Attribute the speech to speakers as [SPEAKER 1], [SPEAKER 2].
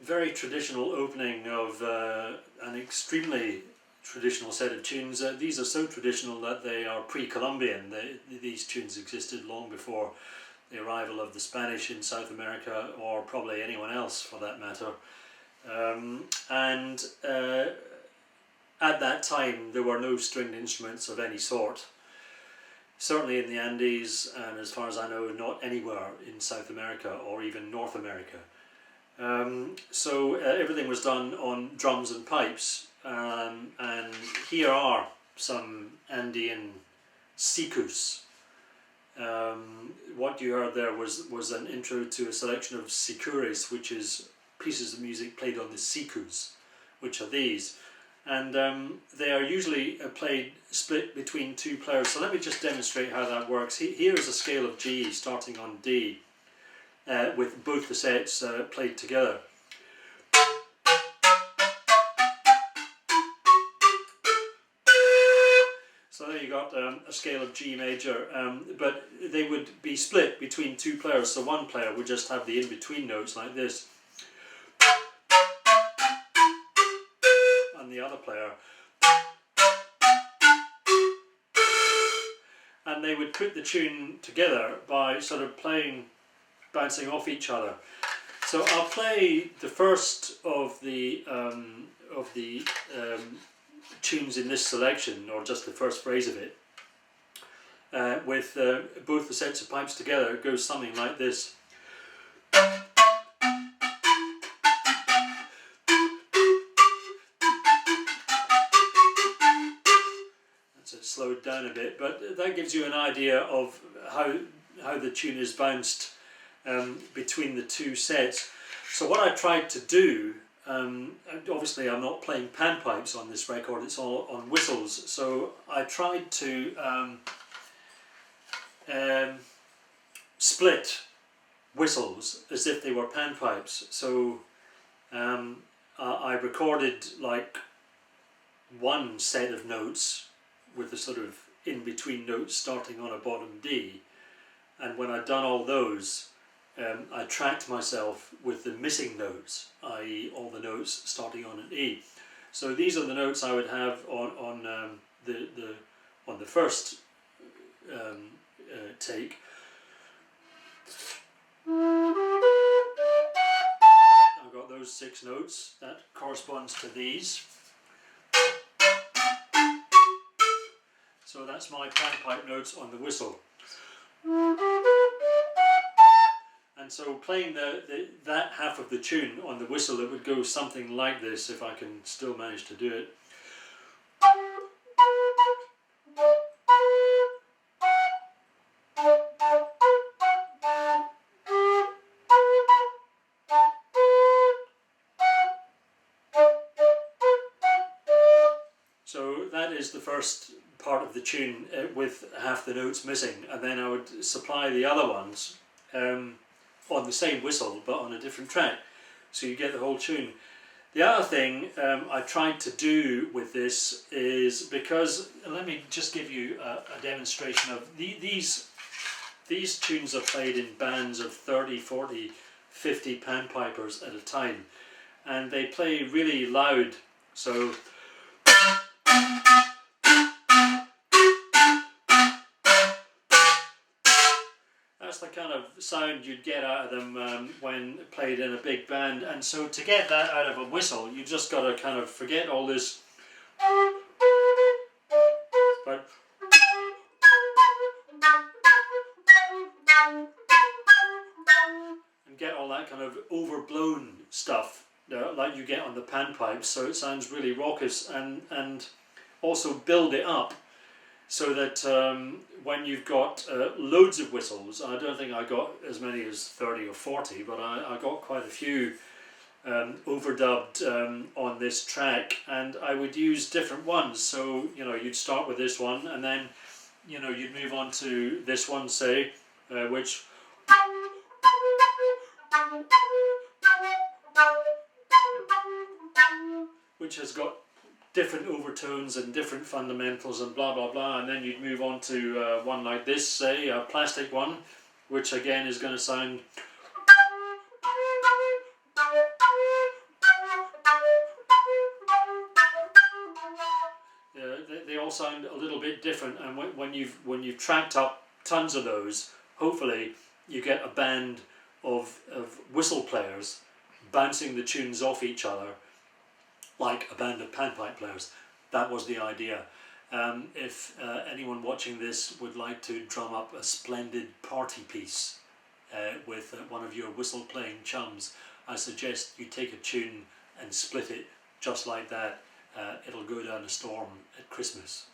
[SPEAKER 1] very traditional opening of an extremely traditional set of tunes. These are so traditional that they are pre-Columbian. These tunes existed long before the arrival of the Spanish in South America, or probably anyone else for that matter. At that time there were no stringed instruments of any sort. Certainly in the Andes, and as far as I know, not anywhere in South America or even North America. So everything was done on drums and pipes, and here are some Andean sikus. What you heard there was an intro to a selection of sicures, which is pieces of music played on the sikus, which are these. And they are usually split between two players. So let me just demonstrate how that works. Here is a scale of G starting on D, with both the sets played together. So there you got a scale of G major, but they would be split between two players. So one player would just have the in-between notes like this, and the other player, and they would put the tune together by sort of bouncing off each other. So I'll play the first of the tunes in this selection, or just the first phrase of it, with both the sets of pipes together. It goes something like this. That's it, slowed down a bit, but that gives you an idea of how the tune is bounced between the two sets. So what I tried to do, obviously I'm not playing panpipes on this record, it's all on whistles, so I tried to split whistles as if they were panpipes. So I recorded like one set of notes with a sort of in-between notes starting on a bottom D, and when I'd done all those, I tracked myself with the missing notes, i.e. all the notes starting on an E. So these are the notes I would have on the first take. I've got those 6 notes, that corresponds to these. So that's my panpipe notes on the whistle. And so playing that half of the tune on the whistle, it would go something like this, if I can still manage to do it. So that is the first part of the tune with half the notes missing, and then I would supply the other ones on the same whistle but on a different track, so you get the whole tune. The other thing I tried to do with this is, because, let me just give you a demonstration of these tunes are played in bands of 30, 40, 50 panpipers at a time, and they play really loud. So that's the kind of sound you'd get out of them when played in a big band. And so to get that out of a whistle, you just got to kind of forget all this, but and get all that kind of overblown stuff like you get on the panpipes, so it sounds really raucous, and also build it up so that when you've got loads of whistles, I don't think I got as many as 30 or 40, but I got quite a few overdubbed on this track, and I would use different ones. So, you know, you'd start with this one, and then, you know, you'd move on to this one, say, which has got different overtones and different fundamentals and blah blah blah, and then you'd move on to one like this, say a plastic one, which again is going to sound sound a little bit different, and when you've tracked up tons of those, hopefully you get a band of whistle players bouncing the tunes off each other like a band of panpipe players. That was the idea. If anyone watching this would like to drum up a splendid party piece with one of your whistle playing chums, I suggest you take a tune and split it just like that. It'll go down a storm at Christmas.